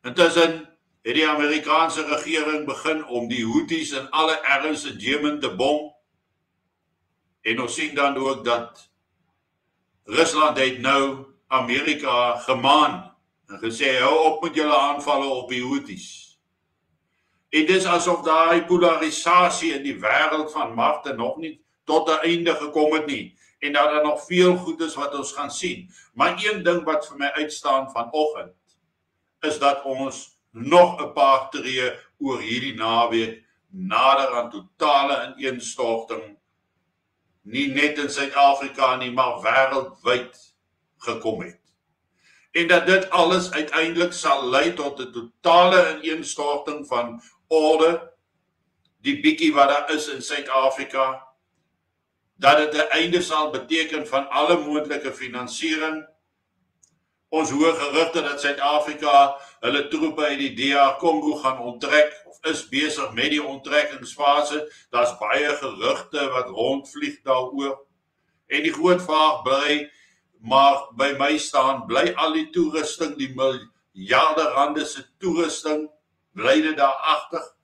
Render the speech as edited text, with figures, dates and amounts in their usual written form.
Intussen het die Amerikaanse regering begin om die Houthis in alle erns in Jemen te bom. En ons sien dan ook dat Rusland het nou Amerika gemaan en gesê, hou op met julle aanvalle op die Houthis. En dis asof daai polarisasie in die wêreld van magte nog nie tot 'n einde gekom het nie, en dat daar nog veel goed is wat ons gaan sien. Maar een ding wat vir my uitstaan vanoggend, is dat ons nog 'n paar tree oor hierdie naweek nader aan totale ineenstorting, nie net in Suid-Afrika nie, maar wêreldwyd gekom het. En dat dit alles uiteindelik sal lei tot 'n totale ineenstorting van orde, die bietjie wat daar is in Suid-Afrika, dat dit 'n einde sal beteken van alle moontlike finansiering. Ons hoor gerugte dat Suid-Afrika hulle troepe uit die DR Kongo gaan onttrek, of is besig met die onttrekkingsfase. Daar's baie gerugte wat rondvlieg daaroor. En die groot vraag bly, maar by my staan, bly al die toerusting, die miljarde rande se toerusting, bly dit daar agter?